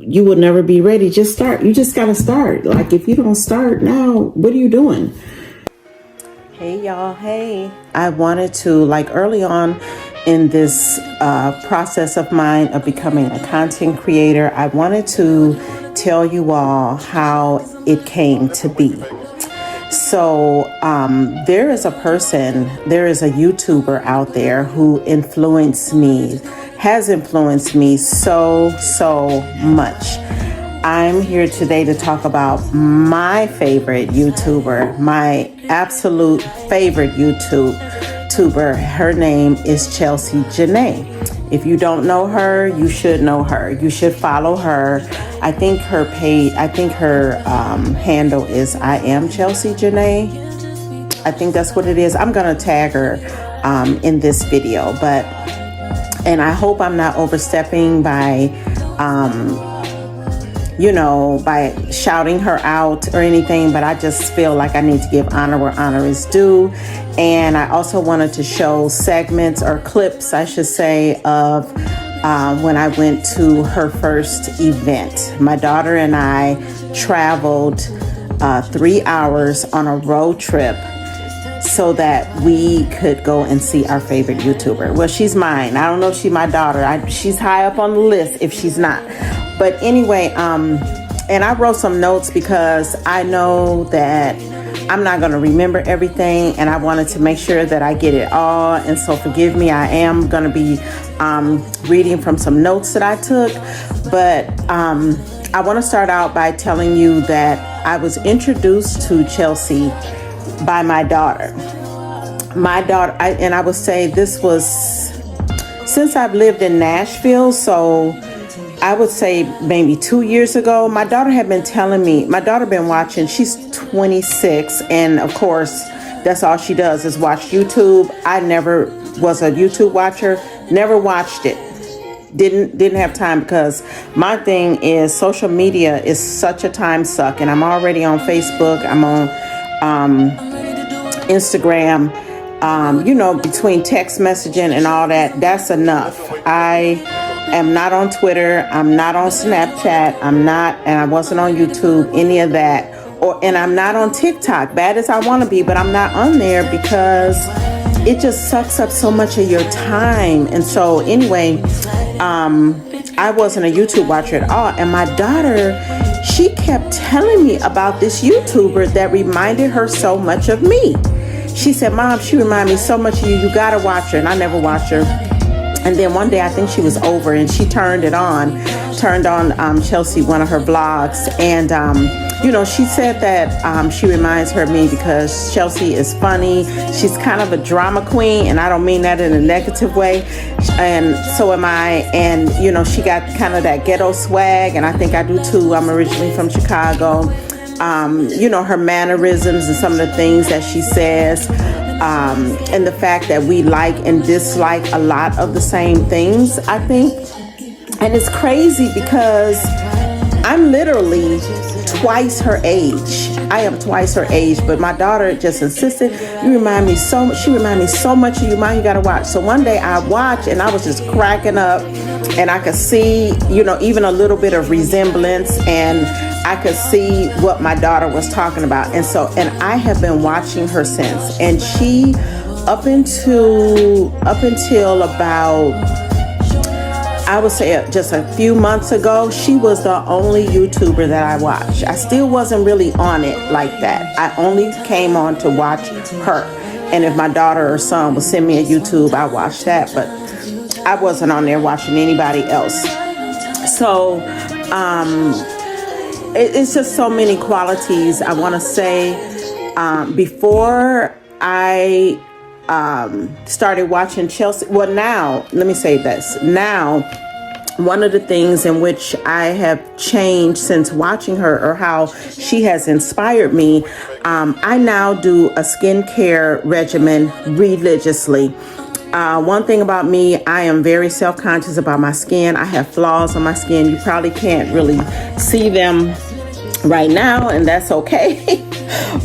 you will never be ready. Just start. You just got to start. Like, if you don't start now, what are you doing? Hey y'all, hey. I wanted to, like, early on in this process of mine of becoming a content creator, I wanted to tell you all how it came to be. So there is a YouTuber out there who has influenced me so much. I'm here today to talk about my favorite YouTuber, my absolute favorite YouTuber. Her name is Chelsea Janae. If you don't know her, you should know her. You should follow her. I think her handle is I am Chelsea Janae. I think that's what it is. I'm gonna tag her in this video, and I hope I'm not overstepping by by shouting her out or anything, but I just feel like I need to give honor where honor is due. And I also wanted to show segments or clips, I should say, of when I went to her first event. My daughter and I traveled 3 hours on a road trip so that we could go and see our favorite YouTuber. Well, she's mine. I don't know if she's my daughter. She's high up on the list if she's not. But anyway, and I wrote some notes because I know that I'm not going to remember everything, and I wanted to make sure that I get it all. And so forgive me, I am going to be reading from some notes that I took. But I want to start out by telling you that I was introduced to Chelsea by my daughter. And I would say this was since I've lived in Nashville, so I would say maybe 2 years ago. My daughter had been telling me, been watching, she's 26, and of course that's all she does is watch YouTube. I never was a YouTube watcher, never watched it, didn't have time, because my thing is social media is such a time suck, and I'm already on Facebook, I'm on Instagram, between text messaging and all that's enough. I am not on Twitter, I'm not on Snapchat, and I wasn't on YouTube, any of that, and I'm not on TikTok, bad as I want to be, but I'm not on there because it just sucks up so much of your time. And so anyway, I wasn't a YouTube watcher at all, and my daughter, she kept telling me about this YouTuber that reminded her so much of me. She said, Mom, she reminded me so much of you, you gotta watch her. And I never watched her. And then one day, I think she was over and she turned on Chelsea, one of her vlogs. And, she said that she reminds her of me because Chelsea is funny. She's kind of a drama queen, and I don't mean that in a negative way. And so am I. And, she got kind of that ghetto swag, and I think I do too. I'm originally from Chicago. Her mannerisms and some of the things that she says. And the fact that we like and dislike a lot of the same things, I think. And it's crazy because I'm literally twice her age. I am twice her age, but my daughter just insisted, she reminded me so much of you, Mom, you gotta watch. So one day I watched and I was just cracking up, and I could see, even a little bit of resemblance, and I could see what my daughter was talking about. And I have been watching her since, and she, up until about, I would say just a few months ago, she was the only YouTuber that I watched. I still wasn't really on it like that. I only came on to watch her. And if my daughter or son would send me a YouTube, I watched that. But I wasn't on there watching anybody else. So it's just so many qualities. I want to say before I started watching Chelsea. Well, now, let me say this. Now, one of the things in which I have changed since watching her, or how she has inspired me, I now do a skincare regimen religiously. One thing about me, I am very self-conscious about my skin. I have flaws on my skin. You probably can't really see them right now, and that's okay.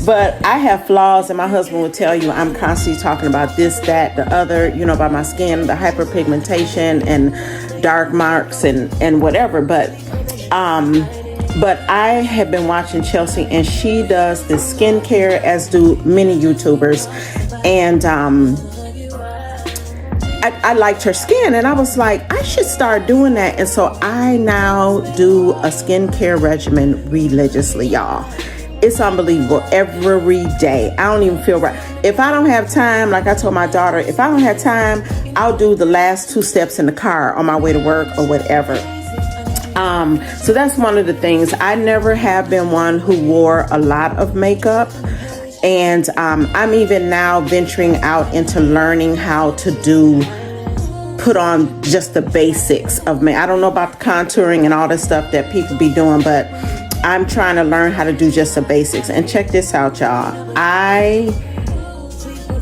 But I have flaws, and my husband will tell you I'm constantly talking about this, that, the other, about my skin, the hyperpigmentation and dark marks and whatever. But But I have been watching Chelsea, and she does this skincare, as do many YouTubers. And I liked her skin, and I was like, I should start doing that. And so I now do a skincare regimen religiously, y'all. It's unbelievable. Every day. I don't even feel right. If I don't have time, like I told my daughter, if I don't have time, I'll do the last 2 steps in the car on my way to work or whatever. So that's one of the things. I never have been one who wore a lot of makeup. And I'm even now venturing out into learning how to put on just the basics of me. I don't know about the contouring and all the stuff that people be doing, but I'm trying to learn how to do just the basics. And check this out, y'all. I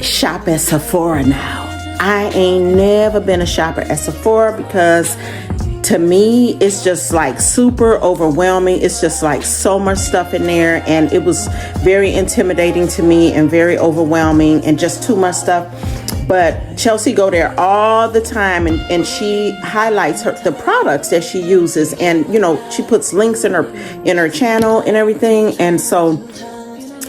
shop at Sephora now. I ain't never been a shopper at Sephora because to me, it's just like super overwhelming. It's just like so much stuff in there, and it was very intimidating to me and very overwhelming and just too much stuff. But Chelsea go there all the time, and she highlights the products that she uses, and you know, she puts links in her channel and everything. And so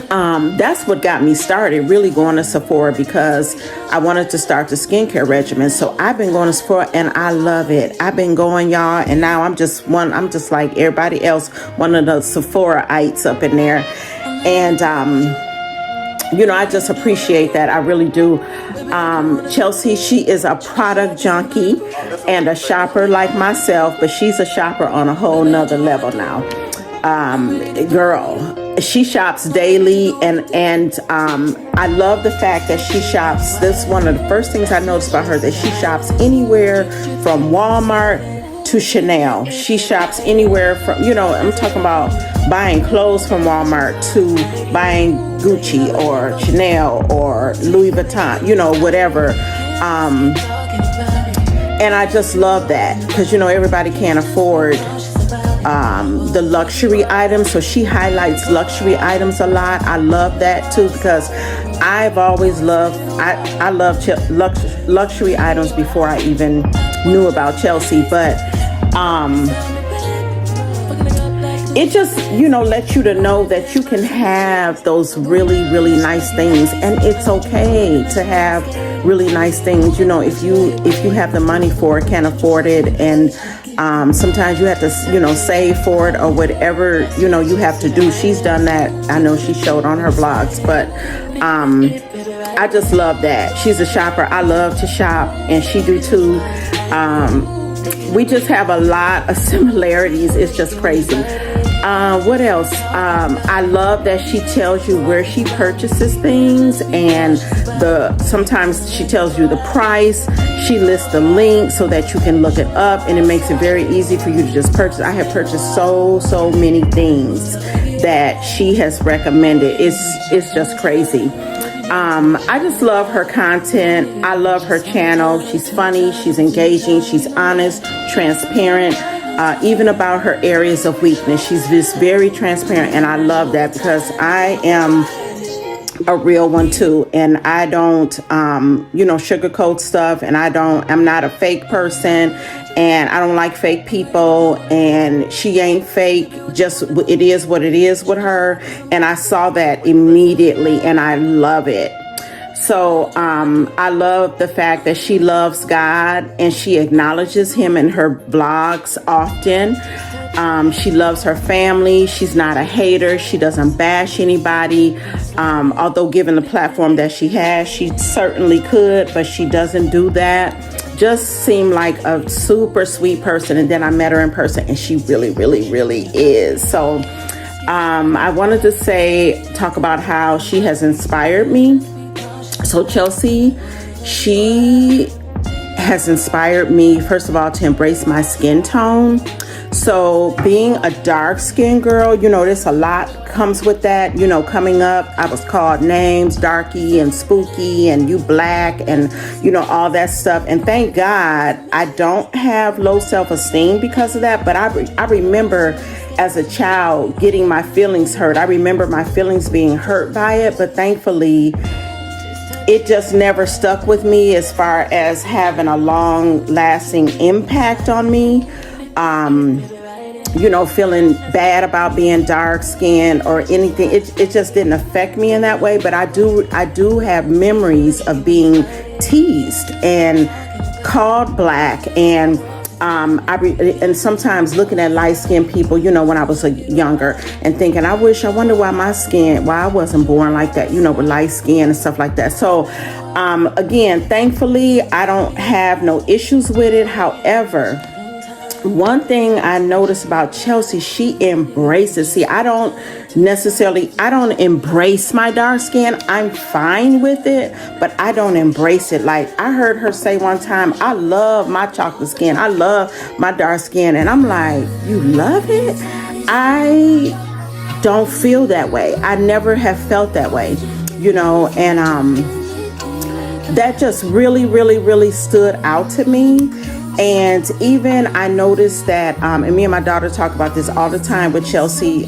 that's what got me started really going to Sephora, because I wanted to start the skincare regimen. So I've been going to Sephora, and I love it. I've been going, y'all, and now I'm just like everybody else, one of the Sephora-ites up in there. And you know, I just appreciate that. I really do. Chelsea, she is a product junkie and a shopper like myself, but she's a shopper on a whole nother level now. Girl, she shops daily, and I love the fact that she shops. This is one of the first things I noticed about her, that she shops anywhere from Walmart to Chanel. She shops anywhere from, you know, I'm talking about buying clothes from Walmart to buying Gucci or Chanel or Louis Vuitton, you know, whatever. And I just love that, because, you know, everybody can't afford the luxury items, so she highlights luxury items a lot. I love that too, because I've always loved I loved luxury items before I even knew about Chelsea. But it just, you know, lets you to know that you can have those really, really nice things, and it's okay to have really nice things. You know, if you have the money for it, can't afford it, and sometimes you have to, you know, save for it or whatever, you know, you have to do. She's done that. I know she showed on her vlogs, but I just love that. She's a shopper. I love to shop, and she do too. We just have a lot of similarities. It's just crazy. What else? I love that she tells you where she purchases things, and sometimes she tells you the price. She lists the link so that you can look it up, and it makes it very easy for you to just purchase. I have purchased so many things that she has recommended. It's just crazy. I just love her content. I love her channel. She's funny, she's engaging, she's honest, transparent, even about her areas of weakness. She's just very transparent, and I love that, because I am a real one too, and I don't you know, sugarcoat stuff, and I'm not a fake person, and I don't like fake people, and she ain't fake. Just, it is what it is with her, and I saw that immediately, and I love it. So I love the fact that she loves God, and she acknowledges him in her vlogs often. She loves her family. She's not a hater. She doesn't bash anybody. Although given the platform that she has, she certainly could, but she doesn't do that. Just seemed like a super sweet person. And then I met her in person, and she really, really, really is. So I wanted to talk about how she has inspired me. So Chelsea, she has inspired me, first of all, to embrace my skin tone. So being a dark-skinned girl, you know, there's a lot comes with that. You know, coming up, I was called names, darky and spooky, and you black, and, you know, all that stuff. And thank God I don't have low self-esteem because of that. But I remember as a child getting my feelings hurt. I remember my feelings being hurt by it, but thankfully it just never stuck with me as far as having a long-lasting impact on me. feeling bad about being dark skinned or anything. It just didn't affect me in that way. But I do have memories of being teased and called black, and and sometimes looking at light-skinned people, when I was younger, and thinking, I wonder why I wasn't born like that, with light skin and stuff like that. So, again, thankfully, I don't have no issues with it. However, one thing I noticed about Chelsea, she embraces. See, I don't embrace my dark skin. I'm fine with it, but I don't embrace it. Like, I heard her say one time, I love my chocolate skin. I love my dark skin. And I'm like, you love it? I don't feel that way. I never have felt that way, and that just really, really, really stood out to me. And even I noticed that, and me and my daughter talk about this all the time with Chelsea,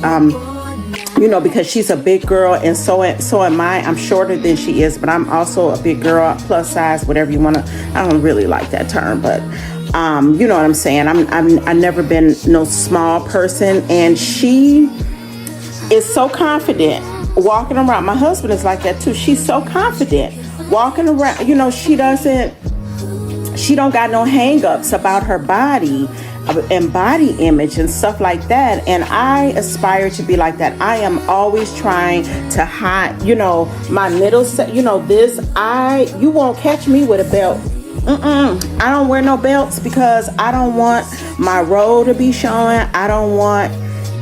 because she's a big girl, and so am I. I'm shorter than she is, but I'm also a big girl, plus size, whatever you want to. I don't really like that term, but you know what I'm saying. I've never been no small person, and she is so confident walking around. My husband is like that too. She's so confident walking around. She don't got no hang-ups about her body and body image and stuff like that. And I aspire to be like that. I am always trying to hide, my middle set, you won't catch me with a belt. I don't wear no belts because I don't want my roll to be showing. I don't want,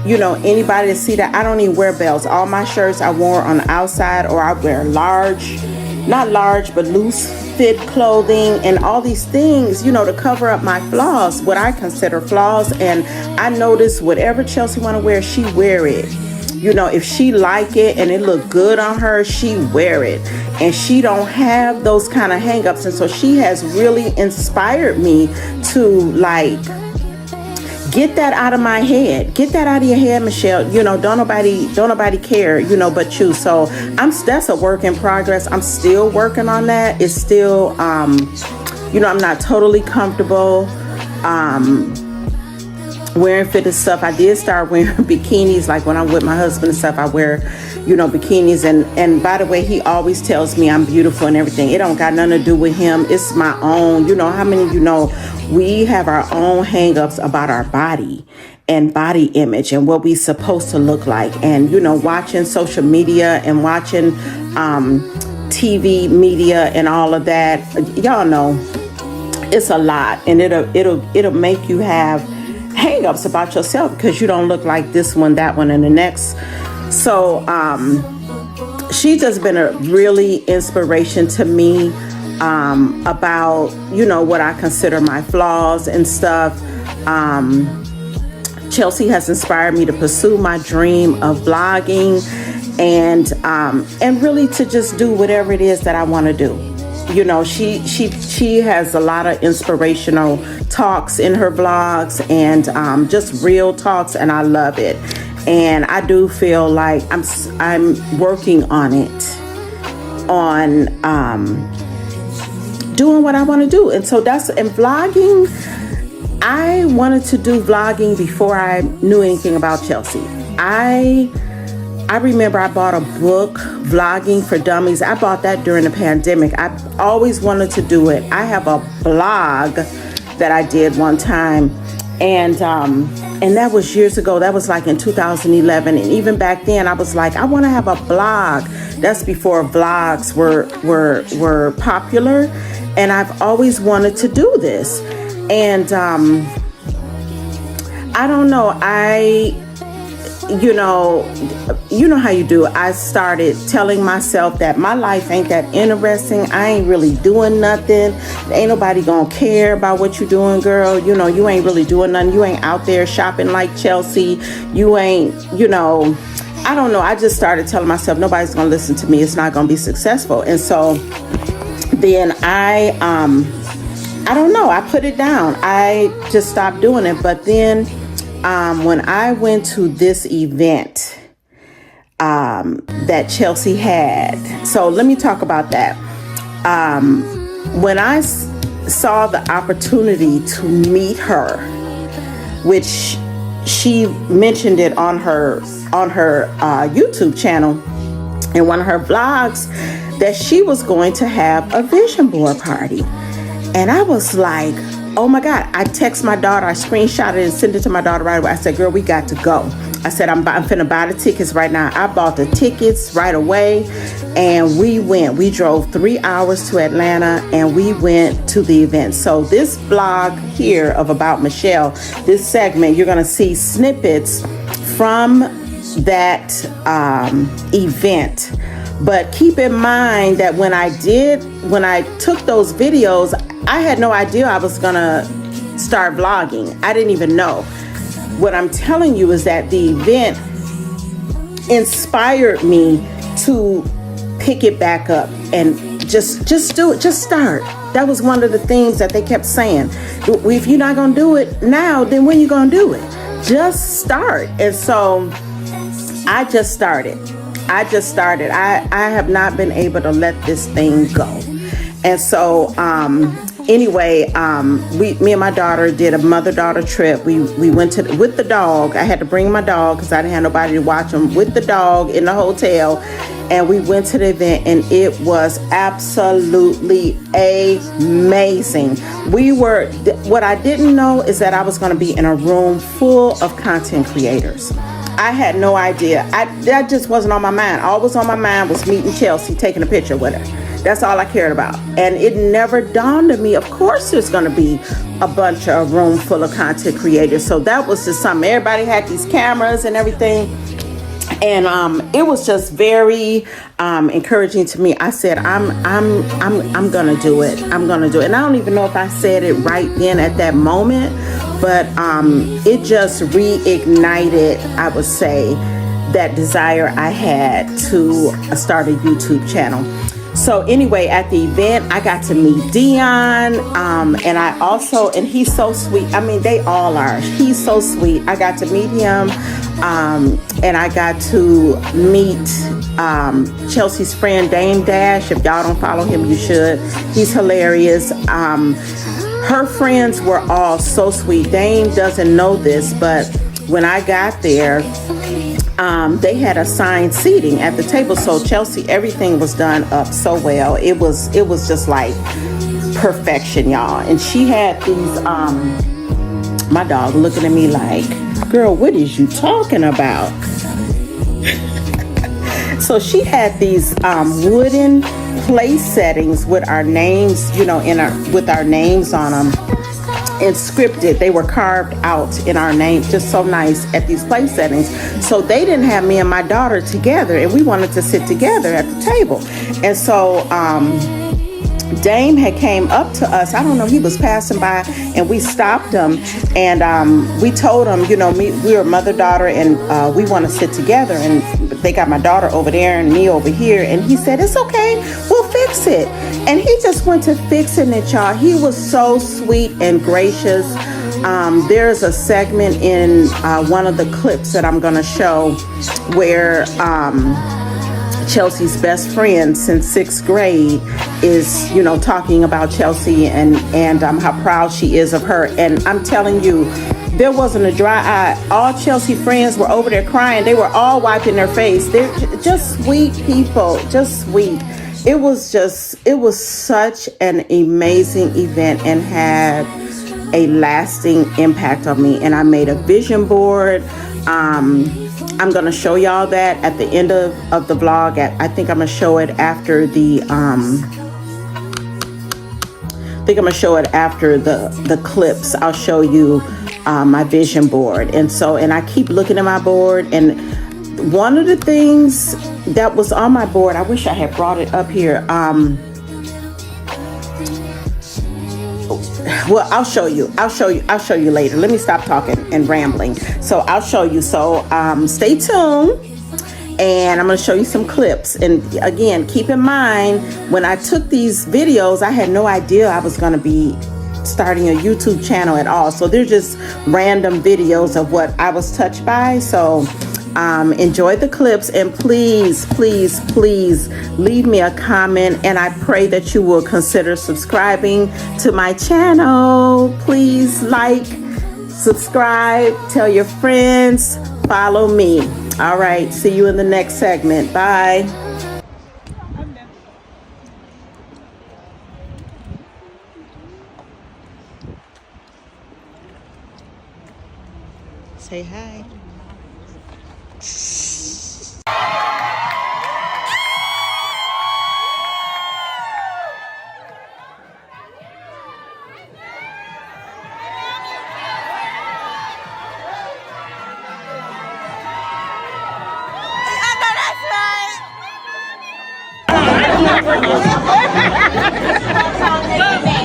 anybody to see that. I don't even wear belts. All my shirts I wore on the outside, or I wear not large, but loose fit clothing and all these things, to cover up my flaws, what I consider flaws. And I notice whatever Chelsea want to wear, she wear it. If she like it and it look good on her, she wear it. And she don't have those kind of hang-ups. And so she has really inspired me to get that out of my head. Get that out of your head, Michelle. Don't nobody care, but you. So that's a work in progress. I'm still working on that. It's still, I'm not totally comfortable wearing fitted stuff. I did start wearing bikinis, like when I'm with my husband and stuff. I wear, bikinis. And by the way, he always tells me I'm beautiful and everything. It don't got nothing to do with him. It's my own. How many of you know we have our own hang-ups about our body and body image and what we supposed to look like. And, watching social media and watching TV media and all of that, y'all know it's a lot. And it'll make you have hang-ups about yourself because you don't look like this one, that one, and the next. So she's just been a really inspiration to me about, what I consider my flaws and stuff. Chelsea has inspired me to pursue my dream of vlogging and really to just do whatever it is that I want to do. She has a lot of inspirational talks in her vlogs and just real talks, and I love it. And I do feel like I'm working on it, on doing what I want to do. And so and vlogging, I wanted to do vlogging before I knew anything about Chelsea. I remember I bought a book, Vlogging for Dummies. I bought that during the pandemic. I always wanted to do it. I have a blog that I did one time, and that was years ago. That was like in 2011. And even back then, I was like, I want to have a blog. That's before vlogs were popular, and I've always wanted to do this. And I don't know. You know how you do. I started telling myself that my life ain't that interesting. I ain't really doing nothing. Ain't nobody gonna care about what you doing, girl. You ain't really doing nothing. You ain't out there shopping like Chelsea. You ain't, I don't know. I just started telling myself nobody's gonna listen to me. It's not gonna be successful. And so then I don't know. I put it down. I just stopped doing it. But then when I went to this event that Chelsea had, so let me talk about that. When I saw the opportunity to meet her, which she mentioned it on her YouTube channel in one of her vlogs that she was going to have a vision board party. And I was like, oh my God. I text my daughter, I screenshot it and sent it to my daughter right away. I said, girl, we got to go. I said, I'm finna buy the tickets right now. I bought the tickets right away and we went. We drove 3 hours to Atlanta and we went to the event. So this vlog here of About Michelle, this segment, you're gonna see snippets from that event. But keep in mind that when I took those videos, I had no idea I was gonna start vlogging. I didn't even know. What I'm telling you is that the event inspired me to pick it back up and just do it, just start. That was one of the things that they kept saying. If you're not gonna do it now, then when you gonna do it? Just start. And so I just started. I have not been able to let this thing go. And so anyway, me and my daughter did a mother-daughter trip. We went with the dog. I had to bring my dog because I didn't have nobody to watch him, with the dog in the hotel. And we went to the event and it was absolutely amazing. What I didn't know is that I was going to be in a room full of content creators. I had no idea. That just wasn't on my mind. All was on my mind was meeting Chelsea, taking a picture with her. That's all I cared about. And it never dawned on me, of course there's going to be a bunch of room full of content creators. So that was just something. Everybody had these cameras and everything. And it was just very encouraging to me. I said, I'm gonna do it. I'm gonna do it. And I don't even know if I said it right then at that moment, but it just reignited, I would say, that desire I had to start a YouTube channel. So anyway, at the event, I got to meet Dion, and he's so sweet. I mean, they all are. He's so sweet. I got to meet him, and I got to meet Chelsea's friend, Dame Dash. If y'all don't follow him, you should. He's hilarious. Her friends were all so sweet. Dame doesn't know this, but when I got there, they had assigned seating at the table. So Chelsea, everything was done up so well. It was just like perfection, y'all. And she had these, my dog looking at me like, girl, what is you talking about? So she had these wooden place settings with our names, with our names on them. And scripted. They were carved out in our name, just so nice at these place settings. So they didn't have me and my daughter together, and we wanted to sit together at the table. And so Dame had came up to us. I don't know, he was passing by and we stopped him and we told him, we were mother-daughter and we want to sit together, and they got my daughter over there and me over here. And he said, it's okay, we'll fix it. And he just went to fixing it, y'all. He was so sweet and gracious. There's a segment in one of the clips that I'm going to show where Chelsea's best friend since 6th grade is, talking about Chelsea and how proud she is of her. And I'm telling you, there wasn't a dry eye. All Chelsea friends were over there crying. They were all wiping their face. They're just sweet people, just sweet. It was such an amazing event and had a lasting impact on me. And I made a vision board. I'm going to show y'all that at the end of the vlog. I think I'm going to show it after the the clips. I'll show you my vision board. And I keep looking at my board, and one of the things that was on my board, I wish I had brought it up here. Well, I'll show you later. Let me stop talking and rambling. So I'll show you. So stay tuned, and I'm going to show you some clips. And again, keep in mind, when I took these videos, I had no idea I was going to be starting a YouTube channel at all. So they're just random videos of what I was touched by. So enjoy the clips, and please leave me a comment, and I pray that you will consider subscribing to my channel. Please like, Subscribe, tell your friends, follow me. All right, see you in the next segment. Bye. Say hi.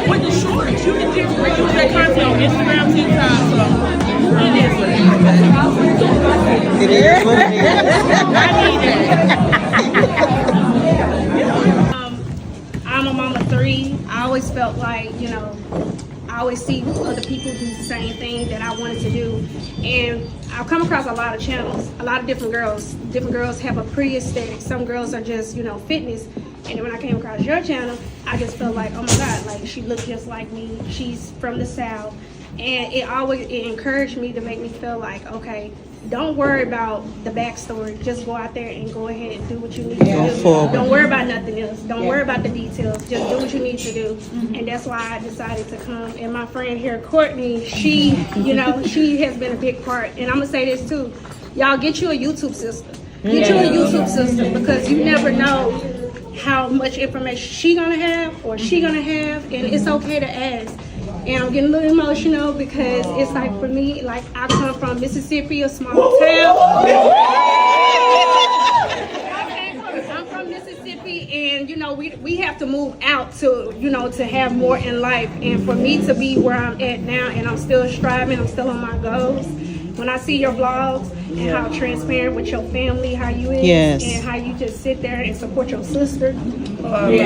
With the shorts, you can just reuse that content on Instagram, TikTok. It is what it is. I'm a mom of 3. I always felt like, you know, I always see other people do the same thing that I wanted to do. And I've come across a lot of channels, a lot of different girls. Different girls have a pretty aesthetic. Some girls are just, you know, fitness. And when I came across your channel, I just felt like, oh my God, like she looks just like me. She's from the South. And it encouraged me to make me feel like, okay, don't worry about the backstory. Just go out there and go ahead and do what you need to do. Don't worry about nothing else. Don't worry about the details. Just do what you need to do. And that's why I decided to come. And my friend here, Courtney, she, you know, she has been a big part. And I'm gonna say this too. Y'all get you a YouTube sister. Get you a YouTube sister, because you never know how much information she gonna have or she gonna have, and it's okay to ask. And I'm getting a little emotional because it's like, for me, like, I come from Mississippi, a small town. I'm from Mississippi, and you know, we have to move out to, you know, to have more in life. And for me to be where I'm at now, and I'm still striving, I'm still on my goals. When I see your vlogs and how transparent with your family, how you is, and how you just sit there and support your sister. When you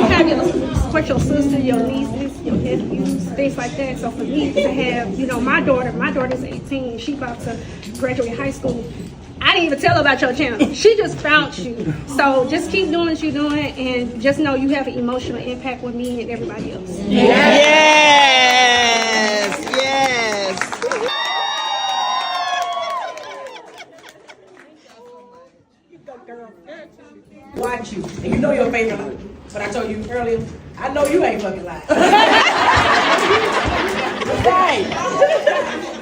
have your support your sister, your nieces, your nephews, things like that. So for me to have, you know, my daughter's 18, she about to graduate high school. I didn't even tell her about your channel. She just found you. So just keep doing what you're doing, and just know you have an emotional impact with me and everybody else. Watch you, and you know your favorite. But I told you earlier, I know you ain't fucking lying. Right.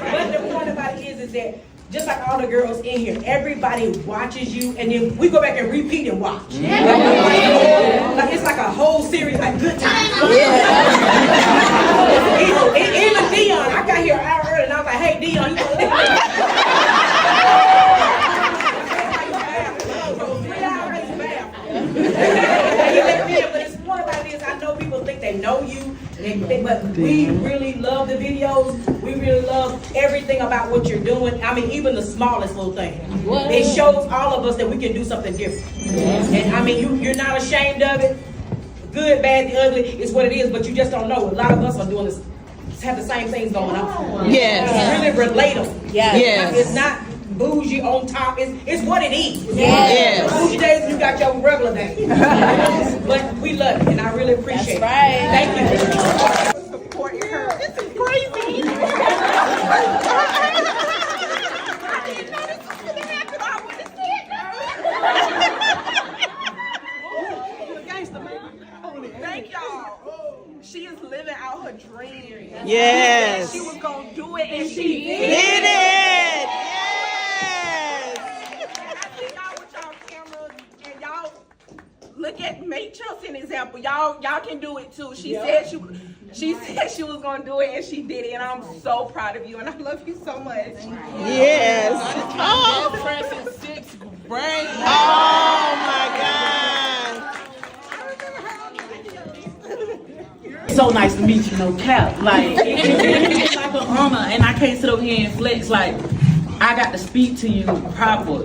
But the point about it is that just like all the girls in here, everybody watches you, and then we go back and repeat and watch. Like it's like a whole series, like Good Times. Even Dion, I got here an hour early, and I was like, "Hey Dion, you But it's more about this. I know people think they know you, but we really love the videos. We really love everything about what you're doing. I mean, even the smallest little thing. It shows all of us that we can do something different. And I mean, you're not ashamed of it. Good, bad, the ugly is what it is, but you just don't know. A lot of us are doing this, have the same things going on. It's really relatable. It's not bougie on top. It's what it is. Bougie days, you got your regular days. But we love it, and I really appreciate it. Thank you. Supporting her. This is crazy. I didn't know this was going to happen. I would have said no. Thank y'all. She is living out her dream. Yes. She was going to do it, and she did it. Look at, make Chelsea an example. Y'all can do it too. She said she was gonna do it, and she did it. And I'm so proud of you, and I love you so much. Yes. Oh, pressing 6th grade. Oh my God. So nice to meet you, no cap. Like it's like an honor, and I can't sit over here and flex like. I got to speak to you proper.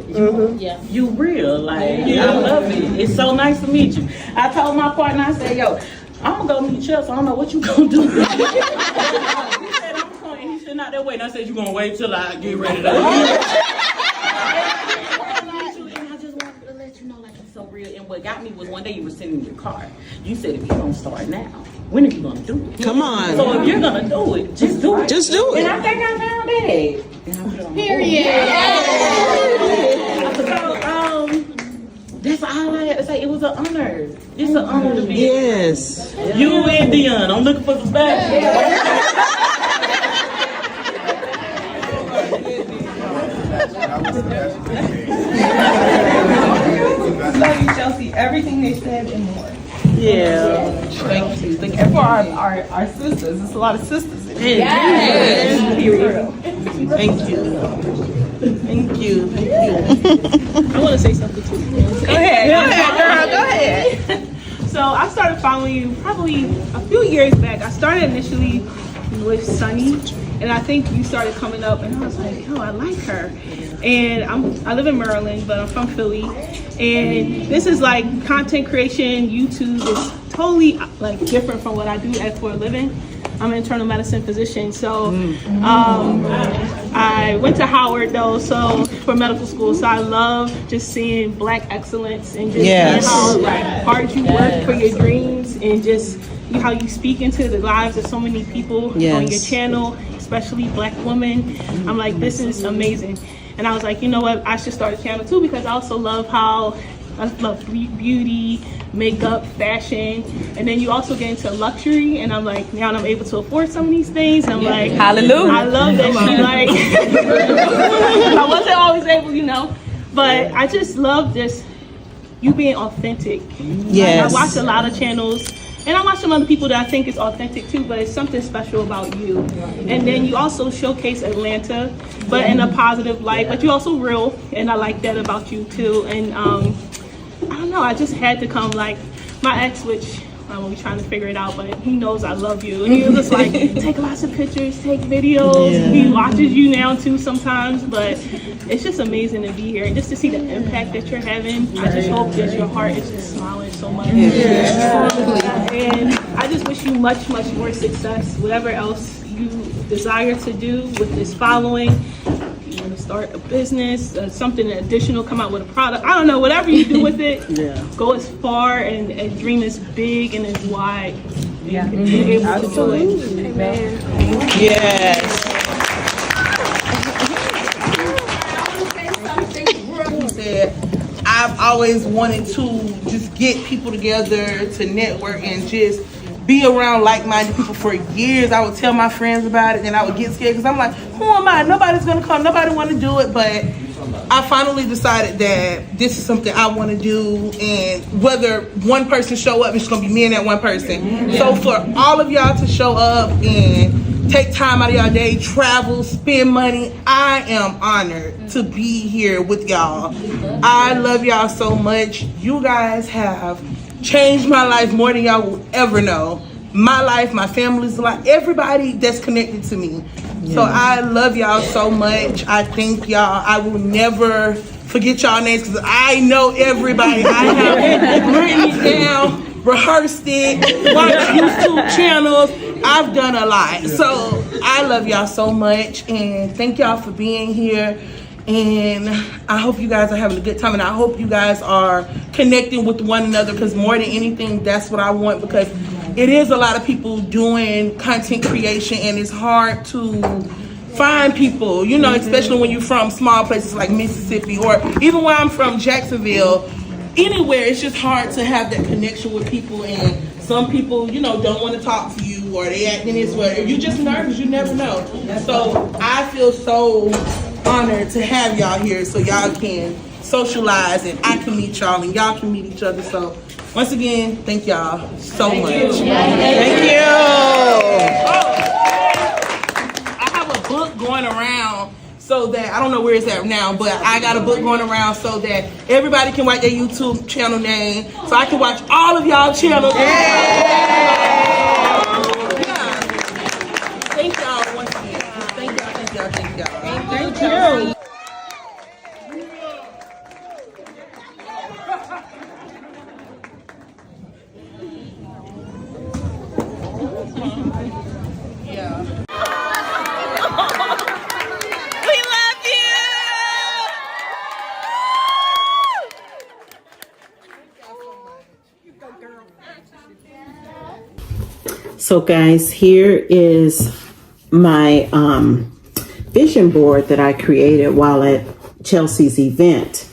You real. Like, I love it. It's so nice to meet you. I told my partner, I said, yo, I'm going to go meet Chelsea. I don't know what you going to do. He said, I'm going. He said, not that way. And I said, you going to wait till I get ready to And I just wanted to let you know, like, it's so real. And what got me was one day you were sitting in your car. You said, if you don't start now, when are you going to do it? Come on. So if you're going to do it, just do Just do And it. I think I found it. Period. So, that's all I had to say. It was an honor. It's an honor to be here. Yes. You and Dion. I'm looking for some back. Love you, Chelsea. Everything they said and more. Yeah. Thank you. Thank you. For our sisters. There's a lot of sisters in here. Yes. Thank you. Thank you. I want to say something too. Go ahead, girl. Go ahead. So I started following you probably a few years back. I started initially with Sunny, and I think you started coming up, and I was like, oh, I like her. And I live in Maryland, but I'm from Philly. And this is like content creation. YouTube is totally like different from what I do for a living. I'm an internal medicine physician, so I went to Howard though, so for medical school. So I love just seeing Black excellence and just how hard you work for your dreams and just how you speak into the lives of so many people on your channel, especially Black women. I'm like, this is amazing. And I was like, you know what, I should start a channel too, because I also love how I love beauty, makeup, fashion, and then you also get into luxury, and I'm like, now I'm able to afford some of these things, and I'm like, hallelujah, I love that she like, I wasn't always able, you know, but I just love this, you being authentic. Yes. I watch a lot of channels, and I watch some other people that I think is authentic too, but it's something special about you. And then you also showcase Atlanta, but in a positive light, but you also real, and I like that about you too. And I don't know, I just had to come, like my ex, which we trying to figure it out, but he knows I love you. And he was just like, take lots of pictures, take videos. Yeah. He watches you now too sometimes, but it's just amazing to be here. And just to see the impact that you're having, I just hope that your heart is just smiling so much. Yeah. And I just wish you much, much more success, whatever else you desire to do with this following. You want to start a business, something additional, come out with a product. I don't know, whatever you do with it, go as far and dream as big and as wide. Yeah, be able to do it. Amen. Yes. I've always wanted to just get people together to network and just be around like-minded people for years. I would tell my friends about it, and I would get scared because I'm like, who am I? Nobody's gonna come. Nobody want to do it. But I finally decided that this is something I want to do, and whether one person show up, it's gonna be me and that one person. So for all of y'all to show up and take time out of y'all day, travel, spend money, I am honored to be here with y'all. I love y'all so much. You guys have changed my life more than y'all will ever know. My life, my family's life, everybody that's connected to me. So I love y'all so much. I thank y'all. I will never forget y'all names because I know everybody. I have written it down, rehearsed it, watched YouTube channels. I've done a lot. So I love y'all so much, and thank y'all for being here. And I hope you guys are having a good time, and I hope you guys are connecting with one another, because more than anything, that's what I want, because it is a lot of people doing content creation, and it's hard to find people, you know, especially when you're from small places like Mississippi, or even where I'm from, Jacksonville. Anywhere, it's just hard to have that connection with people, and some people, you know, don't want to talk to you, or they acting this way, or you just nervous, you never know. So I feel so honored to have y'all here so y'all can socialize, and I can meet y'all, and y'all can meet each other. So once again, thank y'all so much. Thank you. I have a book going around so that, I don't know where it's at now, but I got a book going around so that everybody can write their YouTube channel name, so I can watch all of y'all channels. Thank y'all once again. Thank y'all. Thank you. So guys, here is my vision board that I created while at Chelsea's event.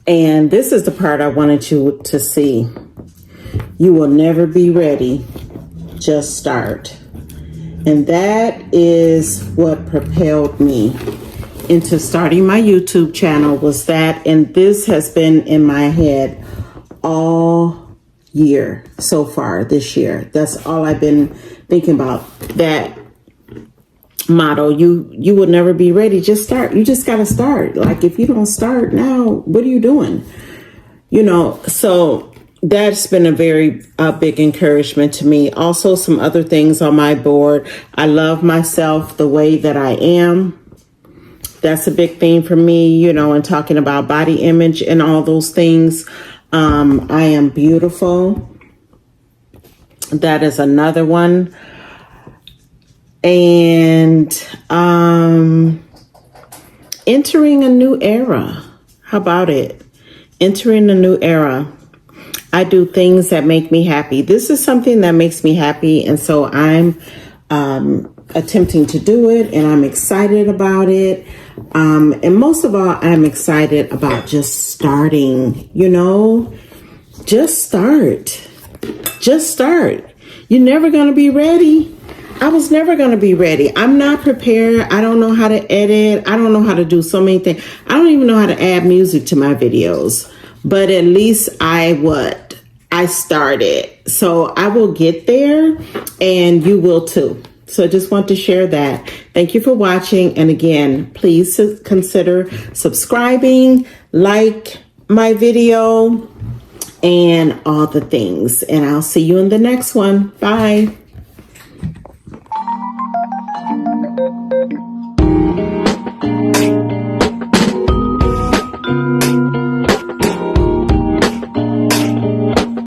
And this is the part I wanted you to see. You will never be ready, just start. And that is what propelled me into starting my YouTube channel, was that, and this has been in my head all year so far this year. That's all I've been thinking about, that motto. You will never be ready, just start. You just got to start. Like, if you don't start now, what are you doing? You know, so that's been a very big encouragement to me. Also, some other things on my board. I love myself the way that I am. That's a big thing for me, you know, and talking about body image and all those things. I am beautiful. That is another one. And entering a new era. How about it? Entering a new era. I do things that make me happy. This is something that makes me happy. And so I'm attempting to do it, and I'm excited about it. And most of all, I'm excited about just starting, you know, just start. Just start. You're never going to be ready. I was never going to be ready. I'm not prepared. I don't know how to edit. I don't know how to do so many things. I don't even know how to add music to my videos. But at least I started. So I will get there, and you will too. So I just want to share that. Thank you for watching. And again, please consider subscribing, like my video, and all the things. And I'll see you in the next one. Bye.